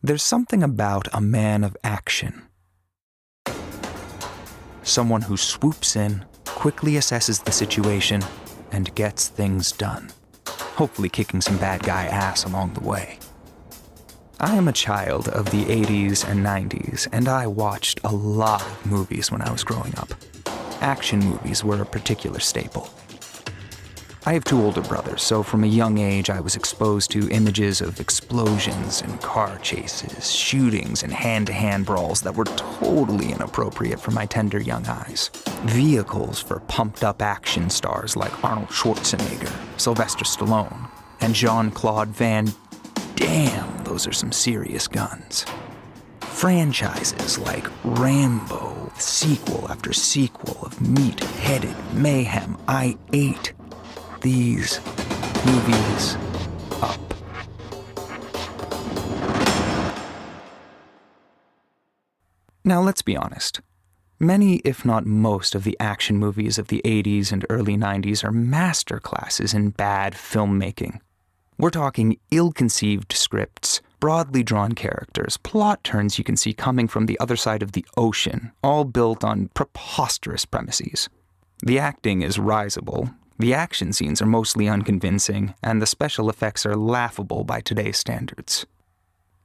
There's something about a man of action. Someone who swoops in, quickly assesses the situation, and gets things done, hopefully kicking some bad guy ass along the way. I am a child of the 80s and 90s, and I watched a lot of movies when I was growing up. Action movies were a particular staple. I have two older brothers, so from a young age I was exposed to images of explosions and car chases, shootings and hand-to-hand brawls that were totally inappropriate for my tender young eyes. Vehicles for pumped-up action stars like Arnold Schwarzenegger, Sylvester Stallone, and Jean-Claude Van Damme. Those are some serious guns. Franchises like Rambo, sequel after sequel of meat-headed mayhem. I ate these movies up. Now let's be honest. Many, if not most, of the action movies of the 80s and early 90s are masterclasses in bad filmmaking. We're talking ill-conceived scripts, broadly drawn characters, plot turns you can see coming from the other side of the ocean, all built on preposterous premises. The acting is risible, the action scenes are mostly unconvincing, and the special effects are laughable by today's standards.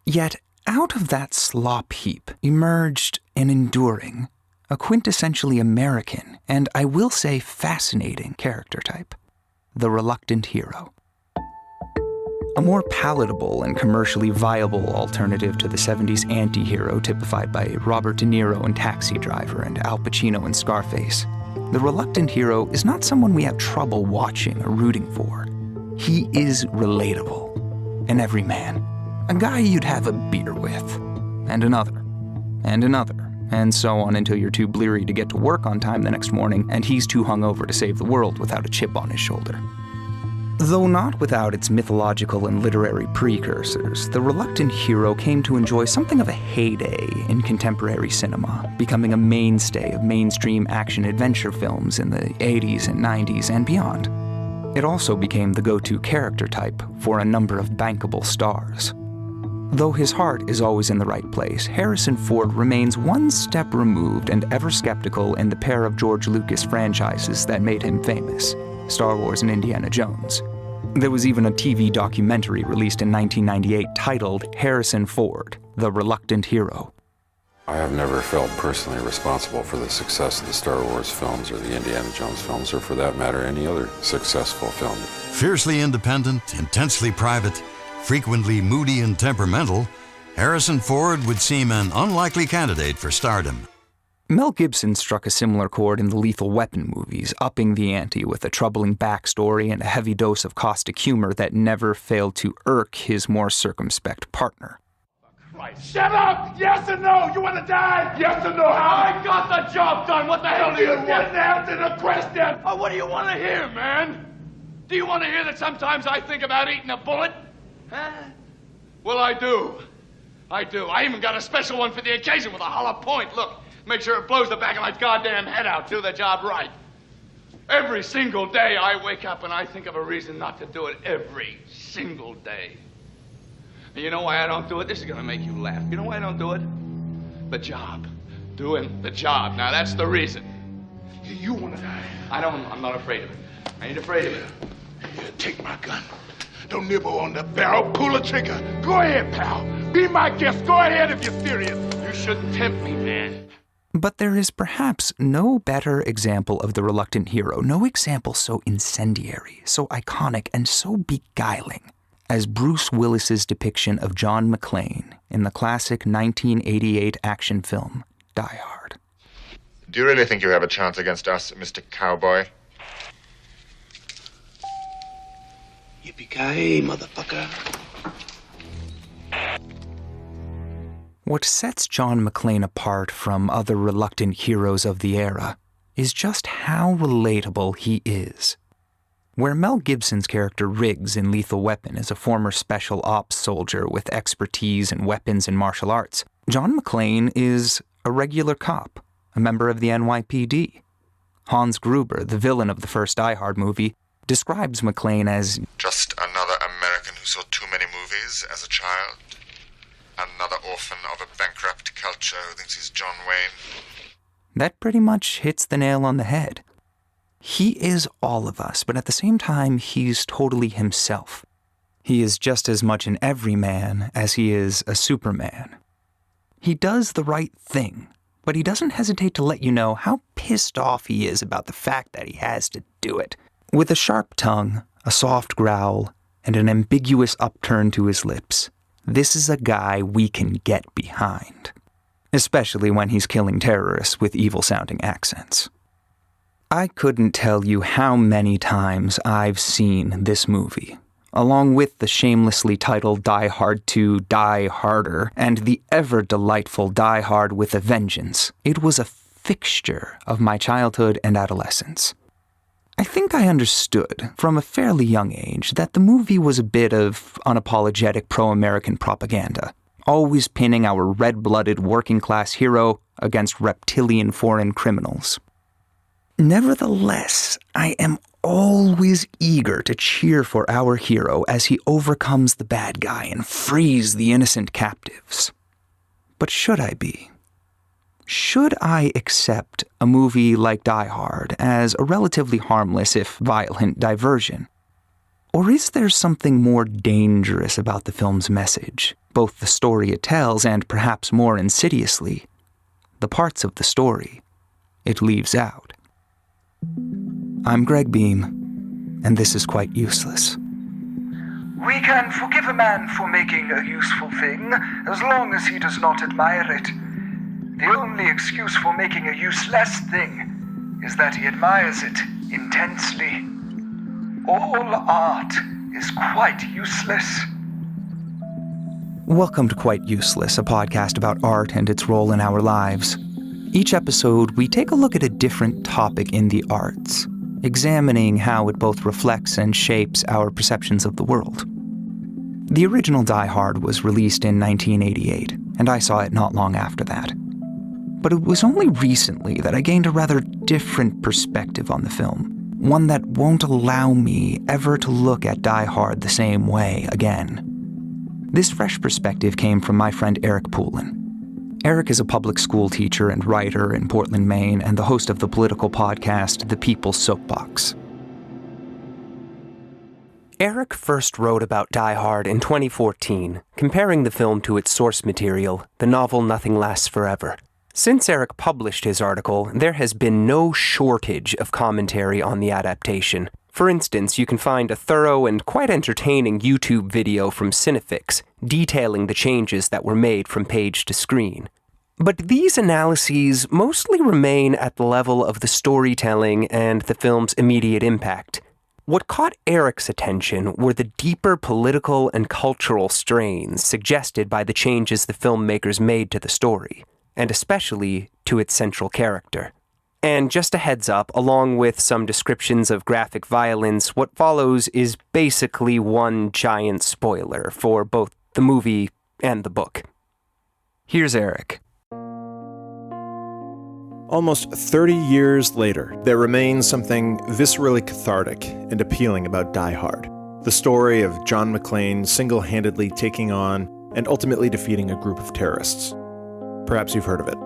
Yet, out of that slop heap emerged an enduring, a quintessentially American, and I will say fascinating character type: the reluctant hero. A more palatable and commercially viable alternative to the 70s anti-hero typified by Robert De Niro in Taxi Driver and Al Pacino in Scarface. The reluctant hero is not someone we have trouble watching or rooting for. He is relatable, an everyman, a guy you'd have a beer with, and another, and so on until you're too bleary to get to work on time the next morning and he's too hungover to save the world without a chip on his shoulder. Though not without its mythological and literary precursors, the reluctant hero came to enjoy something of a heyday in contemporary cinema, becoming a mainstay of mainstream action-adventure films in the 80s and 90s and beyond. It also became the go-to character type for a number of bankable stars. Though his heart is always in the right place, Harrison Ford remains one step removed and ever skeptical in the pair of George Lucas franchises that made him famous: Star Wars and Indiana Jones. There was even a TV documentary released in 1998 titled Harrison Ford, The Reluctant Hero. I have never felt personally responsible for the success of the Star Wars films or the Indiana Jones films, or for that matter, any other successful film. Fiercely independent, intensely private, frequently moody and temperamental, Harrison Ford would seem an unlikely candidate for stardom. Mel Gibson struck a similar chord in the Lethal Weapon movies, upping the ante with a troubling backstory and a heavy dose of caustic humor that never failed to irk his more circumspect partner. Christ. Shut up! Yes or no? You want to die? Yes or no? I got the job done. What the hell do you want? Didn't answer the question. Oh, what do you want to hear, man? Do you want to hear that sometimes I think about eating a bullet? Huh? Well, I do. I even got a special one for the occasion with a hollow point. Look. Make sure it blows the back of my goddamn head out. Do the job right. Every single day I wake up and I think of a reason not to do it. Every single day. And you know why I don't do it? This is gonna make you laugh. You know why I don't do it? The job. Doing the job. Now that's the reason. You wanna die? I'm not afraid of it. I ain't afraid of it. Here, take my gun. Don't nibble on the barrel. Pull the trigger. Go ahead, pal. Be my guest. Go ahead if you're serious. You shouldn't tempt me, man. But there is perhaps no better example of the reluctant hero, no example so incendiary, so iconic, and so beguiling as Bruce Willis's depiction of John McClane in the classic 1988 action film, Die Hard. Do you really think you have a chance against us, Mr. Cowboy? Yippee-ki-yay, motherfucker. What sets John McClane apart from other reluctant heroes of the era is just how relatable he is. Where Mel Gibson's character Riggs in Lethal Weapon is a former special ops soldier with expertise in weapons and martial arts, John McClane is a regular cop, a member of the NYPD. Hans Gruber, the villain of the first Die Hard movie, describes McClane as just another American who saw too many movies as a child. Another orphan of a bankrupt culture who thinks he's John Wayne. That pretty much hits the nail on the head. He is all of us, but at the same time, he's totally himself. He is just as much an everyman as he is a Superman. He does the right thing, but he doesn't hesitate to let you know how pissed off he is about the fact that he has to do it. With a sharp tongue, a soft growl, and an ambiguous upturn to his lips, this is a guy we can get behind. Especially when he's killing terrorists with evil-sounding accents. I couldn't tell you how many times I've seen this movie, along with the shamelessly titled Die Hard 2 Die Harder and the ever-delightful Die Hard with a Vengeance. It was a fixture of my childhood and adolescence. I think I understood from a fairly young age that the movie was a bit of unapologetic pro-American propaganda, always pinning our red-blooded working-class hero against reptilian foreign criminals. Nevertheless, I am always eager to cheer for our hero as he overcomes the bad guy and frees the innocent captives. But should I be? Should I accept a movie like Die Hard as a relatively harmless, if violent, diversion? Or is there something more dangerous about the film's message, both the story it tells and, perhaps more insidiously, the parts of the story it leaves out? I'm Greg Beam, and this is Quite Useless. We can forgive a man for making a useful thing, as long as he does not admire it. The only excuse for making a useless thing is that he admires it intensely. All art is quite useless. Welcome to Quite Useless, a podcast about art and its role in our lives. Each episode, we take a look at a different topic in the arts, examining how it both reflects and shapes our perceptions of the world. The original Die Hard was released in 1988, and I saw it not long after that. But it was only recently that I gained a rather different perspective on the film, one that won't allow me ever to look at Die Hard the same way again. This fresh perspective came from my friend Eric Poulin. Eric is a public school teacher and writer in Portland, Maine, and the host of the political podcast The People's Soapbox. Eric first wrote about Die Hard in 2014, comparing the film to its source material, the novel Nothing Lasts Forever. Since Eric published his article, there has been no shortage of commentary on the adaptation. For instance, you can find a thorough and quite entertaining YouTube video from Cinefix detailing the changes that were made from page to screen. But these analyses mostly remain at the level of the storytelling and the film's immediate impact. What caught Eric's attention were the deeper political and cultural strains suggested by the changes the filmmakers made to the story, and especially to its central character. And just a heads up, along with some descriptions of graphic violence, what follows is basically one giant spoiler for both the movie and the book. Here's Eric. Almost 30 years later, there remains something viscerally cathartic and appealing about Die Hard, the story of John McClane single-handedly taking on and ultimately defeating a group of terrorists. Perhaps you've heard of it.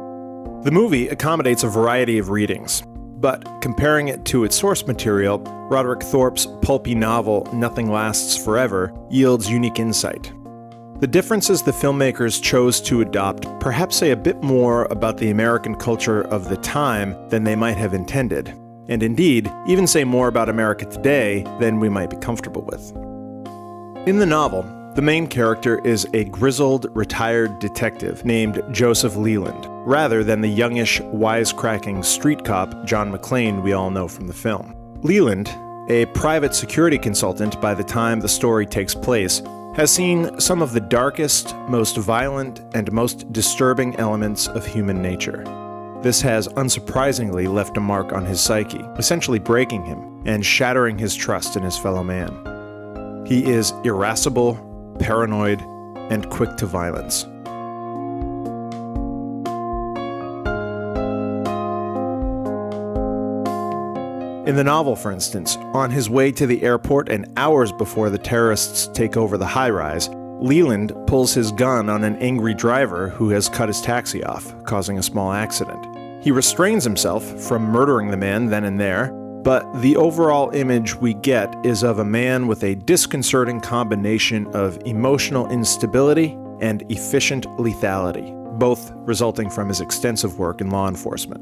The movie accommodates a variety of readings, but comparing it to its source material, Roderick Thorpe's pulpy novel Nothing Lasts Forever yields unique insight. The differences the filmmakers chose to adopt perhaps say a bit more about the American culture of the time than they might have intended, and indeed, even say more about America today than we might be comfortable with. In the novel, the main character is a grizzled, retired detective named Joseph Leland, rather than the youngish, wisecracking street cop John McClane we all know from the film. Leland, a private security consultant by the time the story takes place, has seen some of the darkest, most violent, and most disturbing elements of human nature. This has unsurprisingly left a mark on his psyche, essentially breaking him and shattering his trust in his fellow man. He is irascible, paranoid, and quick to violence. In the novel, for instance, on his way to the airport and hours before the terrorists take over the high-rise, Leland pulls his gun on an angry driver who has cut his taxi off, causing a small accident. He restrains himself from murdering the man then and there, but the overall image we get is of a man with a disconcerting combination of emotional instability and efficient lethality, both resulting from his extensive work in law enforcement.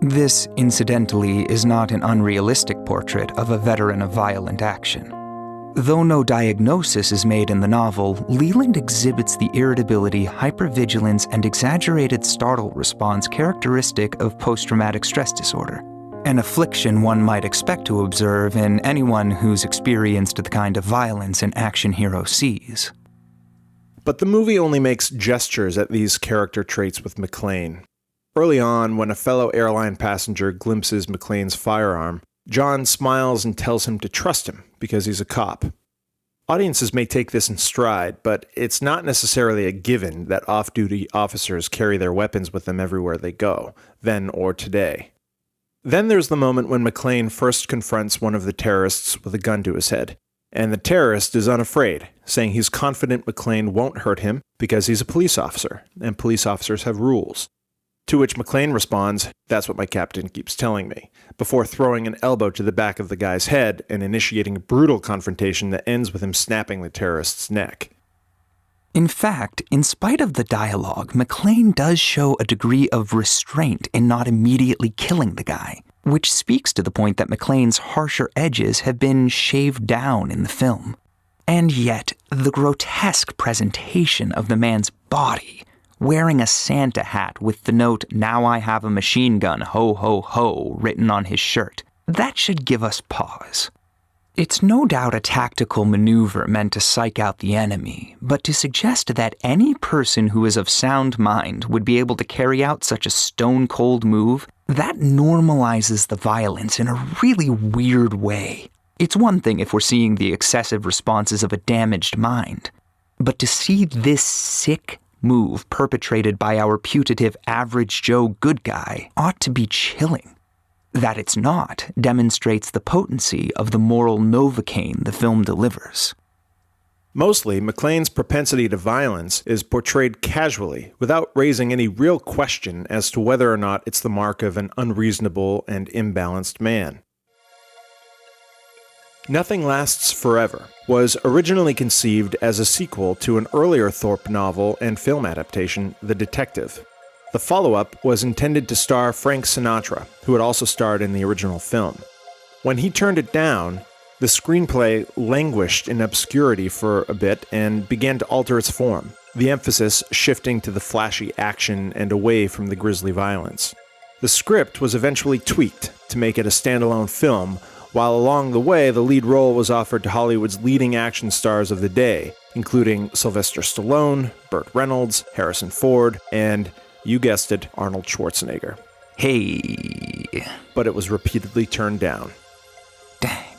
This, incidentally, is not an unrealistic portrait of a veteran of violent action. Though no diagnosis is made in the novel, Leland exhibits the irritability, hypervigilance, and exaggerated startle response characteristic of post-traumatic stress disorder, an affliction one might expect to observe in anyone who's experienced the kind of violence an action hero sees. But the movie only makes gestures at these character traits with McClane. Early on, when a fellow airline passenger glimpses McClane's firearm, John smiles and tells him to trust him because he's a cop. Audiences may take this in stride, but it's not necessarily a given that off-duty officers carry their weapons with them everywhere they go, then or today. Then there's the moment when McClane first confronts one of the terrorists with a gun to his head, and the terrorist is unafraid, saying he's confident McClane won't hurt him because he's a police officer, and police officers have rules. To which McClane responds, "That's what my captain keeps telling me," before throwing an elbow to the back of the guy's head and initiating a brutal confrontation that ends with him snapping the terrorist's neck. In fact, in spite of the dialogue, McClane does show a degree of restraint in not immediately killing the guy, which speaks to the point that McClane's harsher edges have been shaved down in the film. And yet, the grotesque presentation of the man's body, wearing a Santa hat with the note, "Now I have a machine gun, ho ho ho," written on his shirt, that should give us pause. It's no doubt a tactical maneuver meant to psych out the enemy, but to suggest that any person who is of sound mind would be able to carry out such a stone-cold move, that normalizes the violence in a really weird way. It's one thing if we're seeing the excessive responses of a damaged mind, but to see this sick move perpetrated by our putative average Joe good guy ought to be chilling. That it's not demonstrates the potency of the moral Novocaine the film delivers. Mostly, McClane's propensity to violence is portrayed casually, without raising any real question as to whether or not it's the mark of an unreasonable and imbalanced man. Nothing Lasts Forever was originally conceived as a sequel to an earlier Thorpe novel and film adaptation, The Detective. The follow-up was intended to star Frank Sinatra, who had also starred in the original film. When he turned it down, the screenplay languished in obscurity for a bit and began to alter its form, the emphasis shifting to the flashy action and away from the grisly violence. The script was eventually tweaked to make it a standalone film, while along the way the lead role was offered to Hollywood's leading action stars of the day, including Sylvester Stallone, Burt Reynolds, Harrison Ford, and, you guessed it, Arnold Schwarzenegger. Hey. But it was repeatedly turned down. Dang.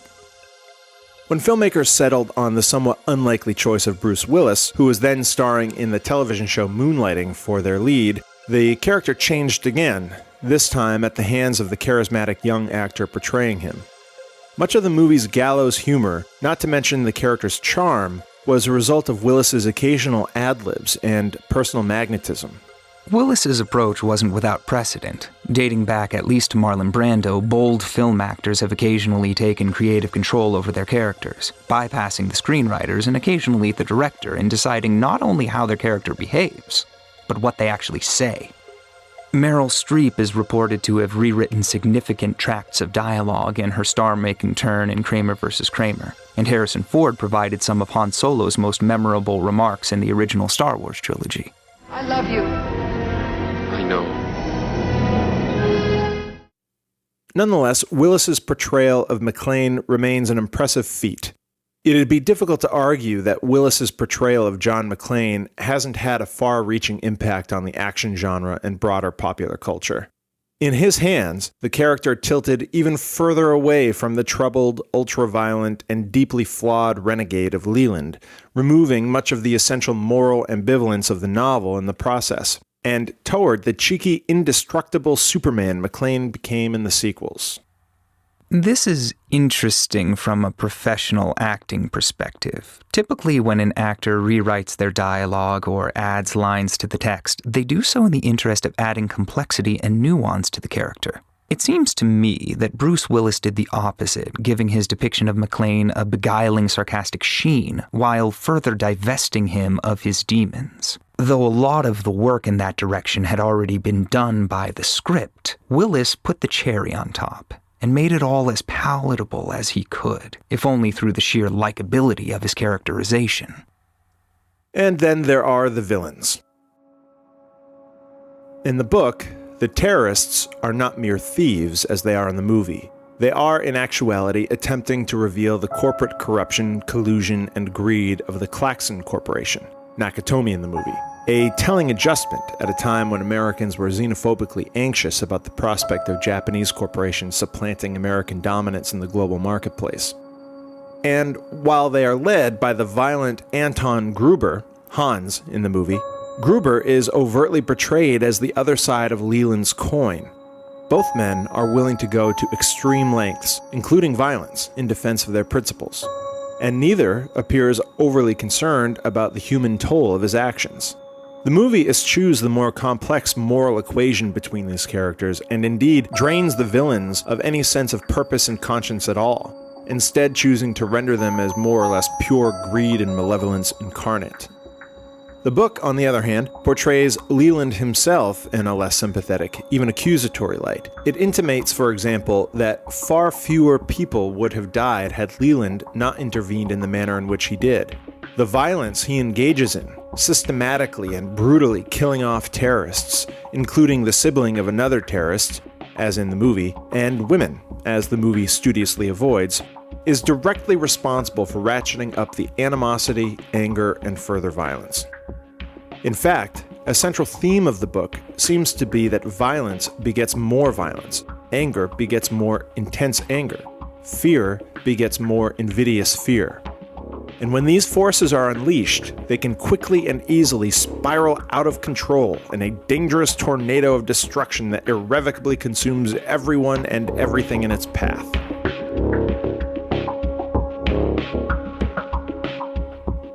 When filmmakers settled on the somewhat unlikely choice of Bruce Willis, who was then starring in the television show Moonlighting for their lead, the character changed again, this time at the hands of the charismatic young actor portraying him. Much of the movie's gallows humor, not to mention the character's charm, was a result of Willis's occasional ad-libs and personal magnetism. Willis's approach wasn't without precedent. Dating back at least to Marlon Brando, bold film actors have occasionally taken creative control over their characters, bypassing the screenwriters and occasionally the director in deciding not only how their character behaves, but what they actually say. Meryl Streep is reported to have rewritten significant tracts of dialogue in her star-making turn in Kramer vs. Kramer, and Harrison Ford provided some of Han Solo's most memorable remarks in the original Star Wars trilogy. I love you. I know. Nonetheless, Willis's portrayal of McClane remains an impressive feat. It'd be difficult to argue that Willis's portrayal of John McClane hasn't had a far-reaching impact on the action genre and broader popular culture. In his hands, the character tilted even further away from the troubled, ultra-violent, and deeply flawed renegade of Leland, removing much of the essential moral ambivalence of the novel in the process, and toward the cheeky, indestructible Superman McClane became in the sequels. This is interesting from a professional acting perspective. Typically, when an actor rewrites their dialogue or adds lines to the text, they do so in the interest of adding complexity and nuance to the character. It seems to me that Bruce Willis did the opposite, giving his depiction of McClane a beguiling, sarcastic sheen, while further divesting him of his demons. Though a lot of the work in that direction had already been done by the script, Willis put the cherry on top and made it all as palatable as he could, if only through the sheer likability of his characterization. And then there are the villains. In the book, the terrorists are not mere thieves as they are in the movie. They are, in actuality, attempting to reveal the corporate corruption, collusion, and greed of the Klaxon Corporation, Nakatomi in the movie. A telling adjustment at a time when Americans were xenophobically anxious about the prospect of Japanese corporations supplanting American dominance in the global marketplace. And while they are led by the violent Anton Gruber, Hans in the movie, Gruber is overtly portrayed as the other side of Leland's coin. Both men are willing to go to extreme lengths, including violence, in defense of their principles. And neither appears overly concerned about the human toll of his actions. The movie eschews the more complex moral equation between these characters, and indeed drains the villains of any sense of purpose and conscience at all, instead choosing to render them as more or less pure greed and malevolence incarnate. The book, on the other hand, portrays Leland himself in a less sympathetic, even accusatory light. It intimates, for example, that far fewer people would have died had Leland not intervened in the manner in which he did. The violence he engages in, systematically and brutally killing off terrorists, including the sibling of another terrorist, as in the movie, and women, as the movie studiously avoids, is directly responsible for ratcheting up the animosity, anger, and further violence. In fact, a central theme of the book seems to be that violence begets more violence, anger begets more intense anger, fear begets more invidious fear. And when these forces are unleashed, they can quickly and easily spiral out of control in a dangerous tornado of destruction that irrevocably consumes everyone and everything in its path.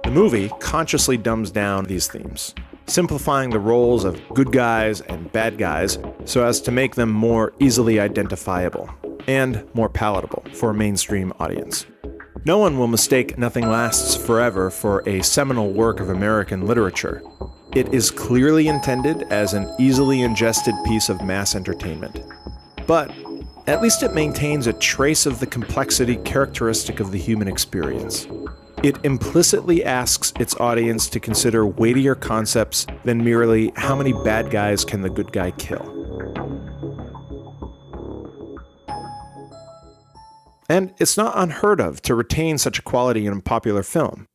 The movie consciously dumbs down these themes, simplifying the roles of good guys and bad guys so as to make them more easily identifiable and more palatable for a mainstream audience. No one will mistake Nothing Lasts Forever for a seminal work of American literature. It is clearly intended as an easily ingested piece of mass entertainment. But at least it maintains a trace of the complexity characteristic of the human experience. It implicitly asks its audience to consider weightier concepts than merely how many bad guys can the good guy kill. And it's not unheard of to retain such a quality in a popular film.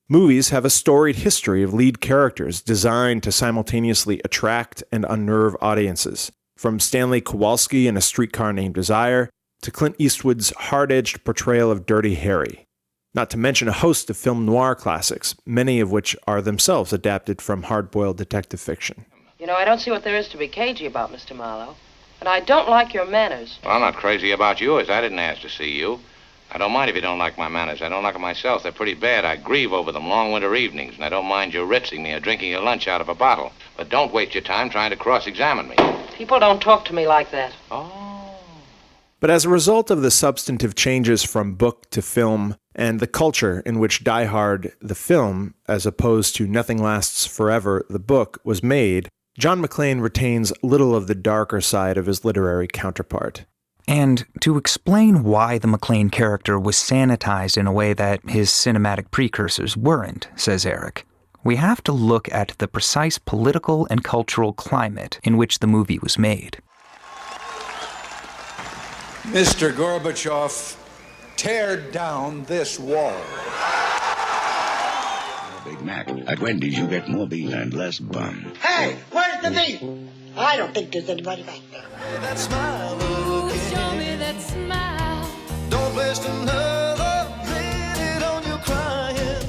Movies have a storied history of lead characters designed to simultaneously attract and unnerve audiences, from Stanley Kowalski in A Streetcar Named Desire to Clint Eastwood's hard-edged portrayal of Dirty Harry, not to mention a host of film noir classics, many of which are themselves adapted from hard-boiled detective fiction. You know, I don't see what there is to be cagey about, Mr. Marlowe. And I don't like your manners. Well, I'm not crazy about yours. I didn't ask to see you. I don't mind if you don't like my manners. I don't like them myself. They're pretty bad. I grieve over them long winter evenings, and I don't mind you ritzing me or drinking your lunch out of a bottle. But don't waste your time trying to cross-examine me. People don't talk to me like that. Oh. But as a result of the substantive changes from book to film and the culture in which Die Hard, the film, as opposed to Nothing Lasts Forever, the book, was made, John McClane retains little of the darker side of his literary counterpart. And to explain why the McClane character was sanitized in a way that his cinematic precursors weren't, says Eric, we have to look at the precise political and cultural climate in which the movie was made. Mr. Gorbachev, tear down this wall. Big Mac, at Wendy's you get more beef and less bun. Hey, where's the beef? I don't think there's anybody back there. That smile, show me that smile. Don't waste another minute on your crying.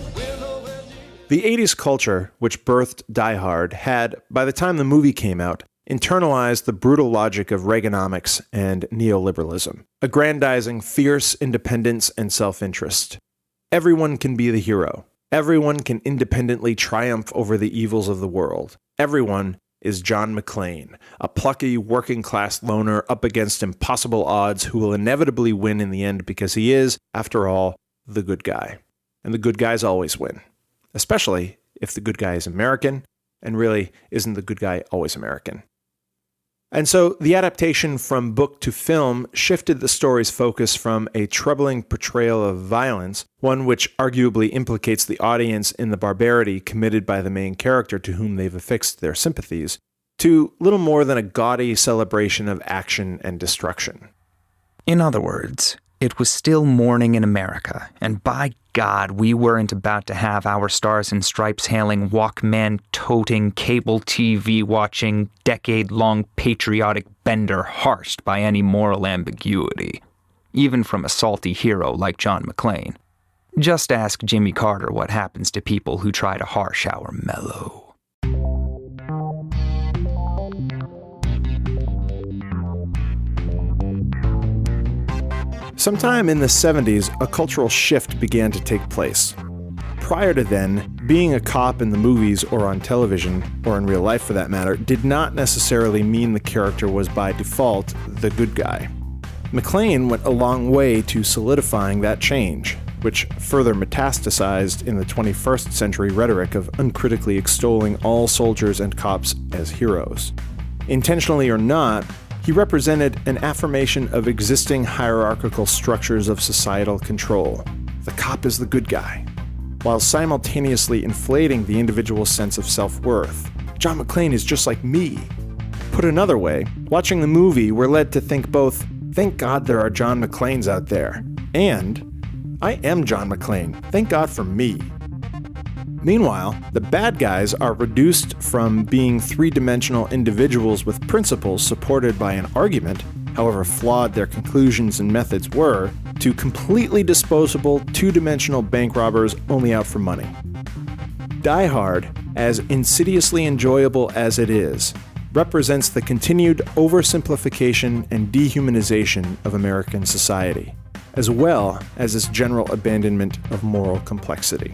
The 80s culture, which birthed Die Hard, had, by the time the movie came out, internalized the brutal logic of Reaganomics and neoliberalism, aggrandizing fierce independence and self-interest. Everyone can be the hero. Everyone can independently triumph over the evils of the world. Everyone is John McClane, a plucky working-class loner up against impossible odds who will inevitably win in the end because he is, after all, the good guy. And the good guys always win, especially if the good guy is American, and really, isn't the good guy always American? And so the adaptation from book to film shifted the story's focus from a troubling portrayal of violence, one which arguably implicates the audience in the barbarity committed by the main character to whom they've affixed their sympathies, to little more than a gaudy celebration of action and destruction. In other words, it was still morning in America, and by God, we weren't about to have our Stars and Stripes hailing, Walkman-toting, cable TV-watching, decade-long patriotic bender harshed by any moral ambiguity, even from a salty hero like John McClane. Just ask Jimmy Carter what happens to people who try to harsh our mellow. Sometime in the 70s, a cultural shift began to take place. Prior to then, being a cop in the movies or on television, or in real life for that matter, did not necessarily mean the character was by default the good guy. McClane went a long way to solidifying that change, which further metastasized in the 21st century rhetoric of uncritically extolling all soldiers and cops as heroes. Intentionally or not, he represented an affirmation of existing hierarchical structures of societal control. The cop is the good guy, while simultaneously inflating the individual's sense of self-worth. John McClane is just like me. Put another way, watching the movie, we're led to think both, thank God there are John McClanes out there, and I am John McClane, thank God for me. Meanwhile, the bad guys are reduced from being three-dimensional individuals with principles supported by an argument, however flawed their conclusions and methods were, to completely disposable, two-dimensional bank robbers only out for money. Die Hard, as insidiously enjoyable as it is, represents the continued oversimplification and dehumanization of American society, as well as its general abandonment of moral complexity.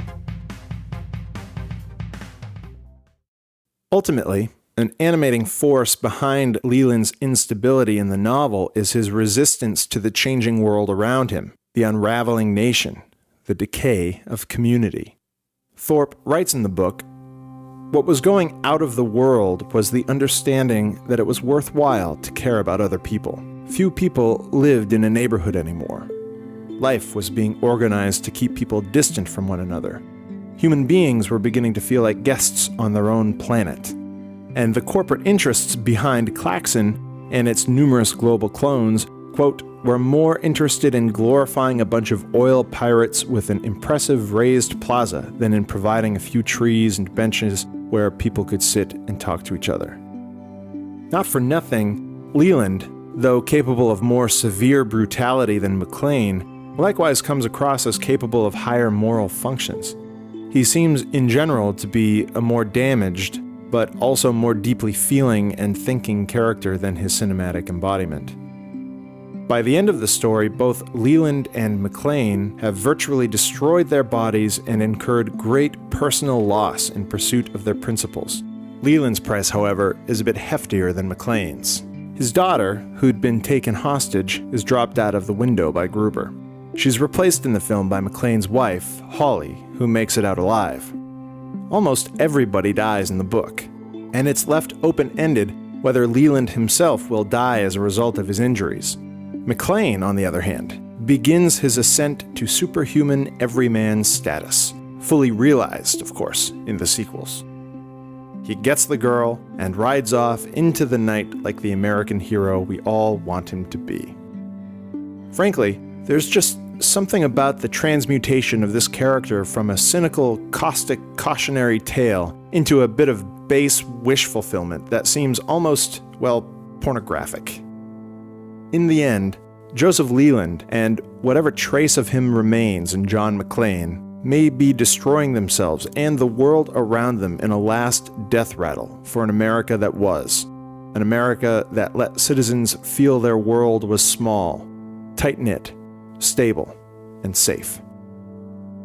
Ultimately, an animating force behind Leland's instability in the novel is his resistance to the changing world around him, the unraveling nation, the decay of community. Thorpe writes in the book, "What was going out of the world was the understanding that it was worthwhile to care about other people. Few people lived in a neighborhood anymore. Life was being organized to keep people distant from one another. Human beings were beginning to feel like guests on their own planet. And the corporate interests behind Klaxon and its numerous global clones, quote, were more interested in glorifying a bunch of oil pirates with an impressive raised plaza than in providing a few trees and benches where people could sit and talk to each other." Not for nothing, Leland, though capable of more severe brutality than McClane, likewise comes across as capable of higher moral functions. He seems, in general, to be a more damaged, but also more deeply feeling and thinking character than his cinematic embodiment. By the end of the story, both Leland and McClane have virtually destroyed their bodies and incurred great personal loss in pursuit of their principles. Leland's price, however, is a bit heftier than McClane's. His daughter, who'd been taken hostage, is dropped out of the window by Gruber. She's replaced in the film by McClane's wife, Holly, who makes it out alive. Almost everybody dies in the book, and it's left open-ended whether Leland himself will die as a result of his injuries. McClane, on the other hand, begins his ascent to superhuman everyman status, fully realized, of course, in the sequels. He gets the girl and rides off into the night like the American hero we all want him to be. Frankly, there's just something about the transmutation of this character from a cynical, caustic, cautionary tale into a bit of base wish fulfillment that seems almost, well, pornographic. In the end, Joseph Leland, and whatever trace of him remains in John McClane, may be destroying themselves and the world around them in a last death rattle for an America that was. an America that let citizens feel their world was small, tight-knit, stable, and safe.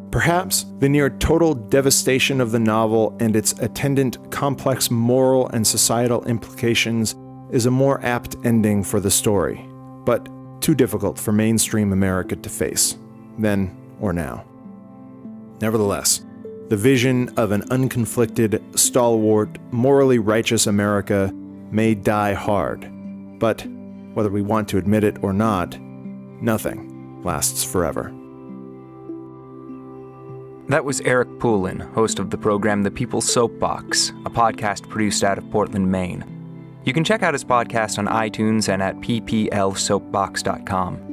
Perhaps the near-total devastation of the novel and its attendant complex moral and societal implications is a more apt ending for the story, but too difficult for mainstream America to face, then or now. Nevertheless, the vision of an unconflicted, stalwart, morally righteous America may die hard, but whether we want to admit it or not, nothing lasts forever. That was Eric Poulin, host of the program The People's Soapbox, a podcast produced out of Portland, Maine. You can check out his podcast on iTunes and at pplsoapbox.com.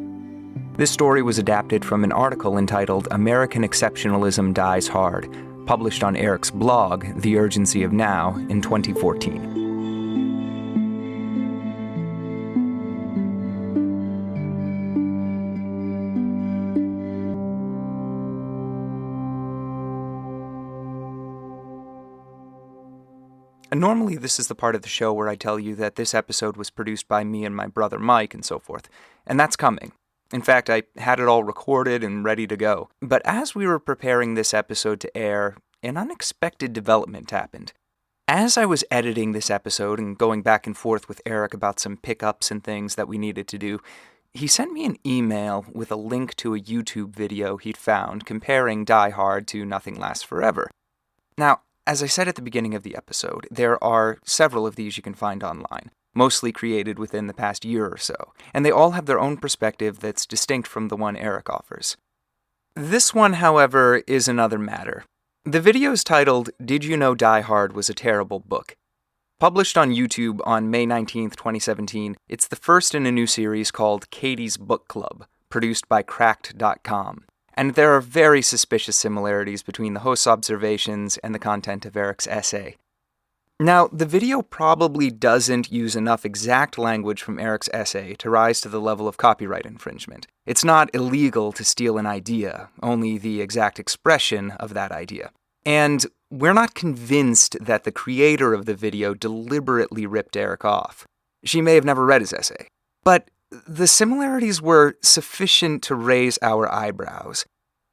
This story was adapted from an article entitled American Exceptionalism Dies Hard, published on Eric's blog, The Urgency of Now, in 2014. Normally, this is the part of the show where I tell you that this episode was produced by me and my brother Mike and so forth, and that's coming. In fact, I had it all recorded and ready to go. But as we were preparing this episode to air, an unexpected development happened. As I was editing this episode and going back and forth with Eric about some pickups and things that we needed to do, he sent me an email with a link to a YouTube video he'd found comparing Die Hard to Nothing Lasts Forever. Now, as I said at the beginning of the episode, there are several of these you can find online, mostly created within the past year or so, and they all have their own perspective that's distinct from the one Eric offers. This one, however, is another matter. The video is titled, Did You Know Die Hard Was a Terrible Book? Published on YouTube on May 19th, 2017, it's the first in a new series called Katie's Book Club, produced by Cracked.com. And there are very suspicious similarities between the host's observations and the content of Eric's essay. Now, the video probably doesn't use enough exact language from Eric's essay to rise to the level of copyright infringement. It's not illegal to steal an idea, only the exact expression of that idea. And we're not convinced that the creator of the video deliberately ripped Eric off. She may have never read his essay. But the similarities were sufficient to raise our eyebrows.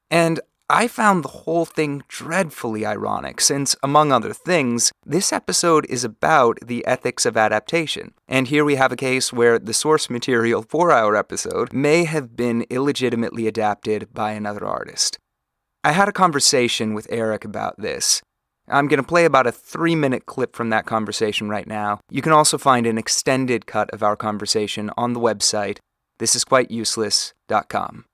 And I found the whole thing dreadfully ironic since, among other things, this episode is about the ethics of adaptation. And here we have a case where the source material for our episode may have been illegitimately adapted by another artist. I had a conversation with Eric about this. I'm going to play about a 3-minute clip from that conversation right now. You can also find an extended cut of our conversation on the website, thisisquiteuseless.com.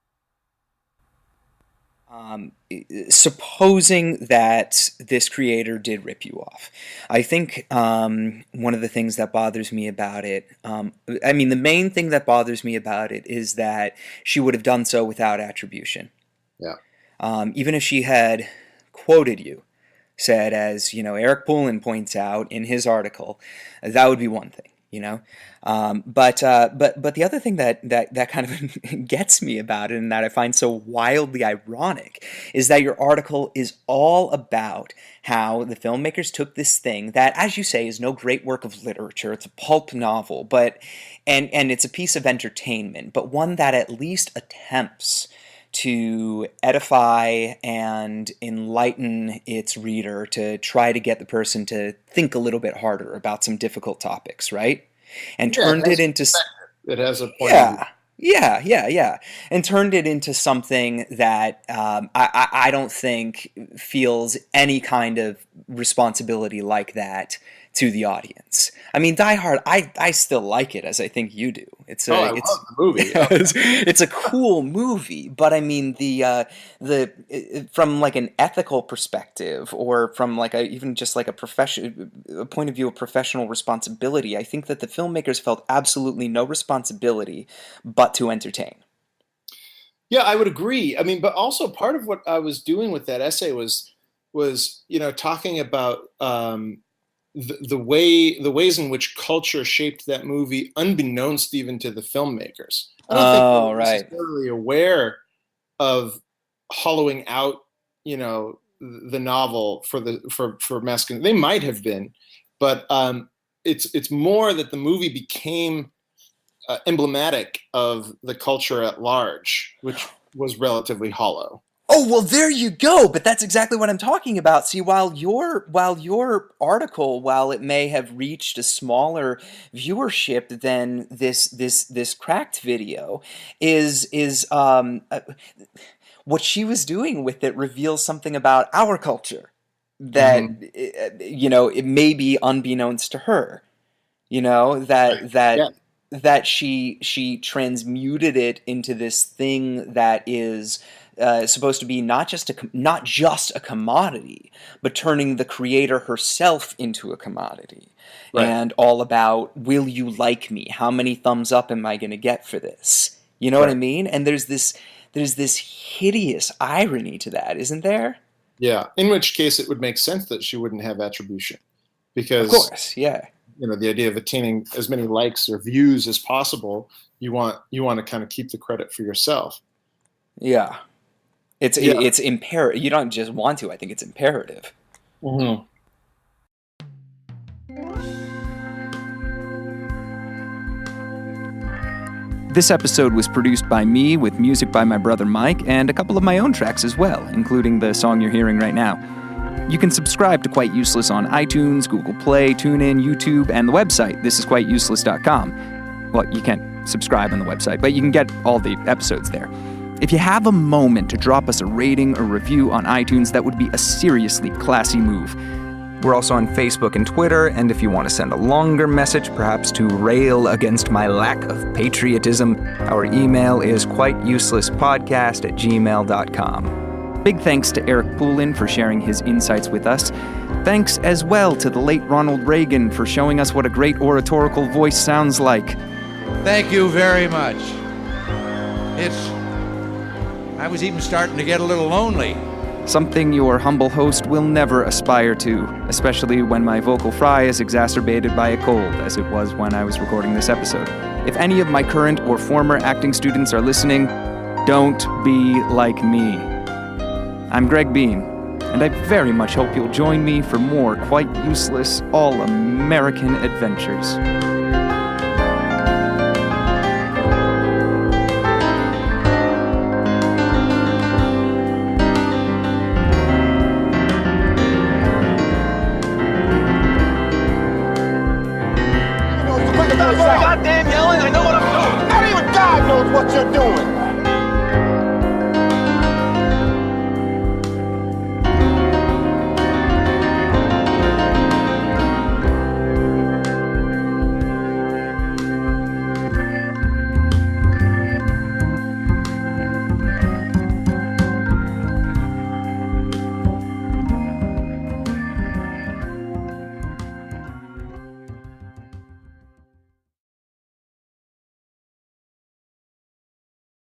Supposing that this creator did rip you off, I think one of the things that bothers me about it, the main thing that bothers me about it is that she would have done so without attribution. Yeah. Even if she had quoted you, said, as Eric Poulin points out in his article, that would be one thing, But the other thing that kind of gets me about it and that I find so wildly ironic is that your article is all about how the filmmakers took this thing that, as you say, is no great work of literature. It's a pulp novel, but and it's a piece of entertainment, but one that at least attempts to edify and enlighten its reader, to try to get the person to think a little bit harder about some difficult topics, right? And turned it into... It has a point. Yeah. And turned it into something that I don't think feels any kind of responsibility like that to the audience. I mean, Die Hard, I still like it, as I think you do. I love the movie. It's a cool movie, but I mean the from like an ethical perspective, or from like even just like a point of view of professional responsibility, I think that the filmmakers felt absolutely no responsibility but to entertain. Yeah, I would agree. I mean, but also part of what I was doing with that essay was talking about the ways in which culture shaped that movie, unbeknownst even to the filmmakers. I don't think they were necessarily aware of hollowing out, the novel for masculine. They might have been, but it's more that the movie became emblematic of the culture at large, which was relatively hollow. Oh, well, there you go. But that's exactly what I'm talking about. See, while your article, while it may have reached a smaller viewership than this Cracked video, is what she was doing with it reveals something about our culture that it may be unbeknownst to her. That she transmuted it into this thing that is supposed to be not just a commodity, but turning the creator herself into a commodity, and all about, will you like me? How many thumbs up am I going to get for this? You know what I mean? And there's this hideous irony to that, isn't there? Yeah. In which case, it would make sense that she wouldn't have attribution, because of course, yeah. The idea of attaining as many likes or views as possible, you want to kind of keep the credit for yourself. Yeah. It's imperative. You don't just want to. I think it's imperative. Mm-hmm. This episode was produced by me with music by my brother Mike and a couple of my own tracks as well, including the song you're hearing right now. You can subscribe to Quite Useless on iTunes, Google Play, TuneIn, YouTube, and the website, thisisquiteuseless.com. Well, you can't subscribe on the website, but you can get all the episodes there. If you have a moment to drop us a rating or review on iTunes, that would be a seriously classy move. We're also on Facebook and Twitter, and if you want to send a longer message, perhaps to rail against my lack of patriotism, our email is quiteuselesspodcast@gmail.com. Big thanks to Eric Poulin for sharing his insights with us. Thanks as well to the late Ronald Reagan for showing us what a great oratorical voice sounds like. Thank you very much. I was even starting to get a little lonely. Something your humble host will never aspire to, especially when my vocal fry is exacerbated by a cold, as it was when I was recording this episode. If any of my current or former acting students are listening, don't be like me. I'm Greg Bean, and I very much hope you'll join me for more Quite Useless, all-American adventures. Goddamn yelling, I know what I'm doing. Not even God knows what you're doing.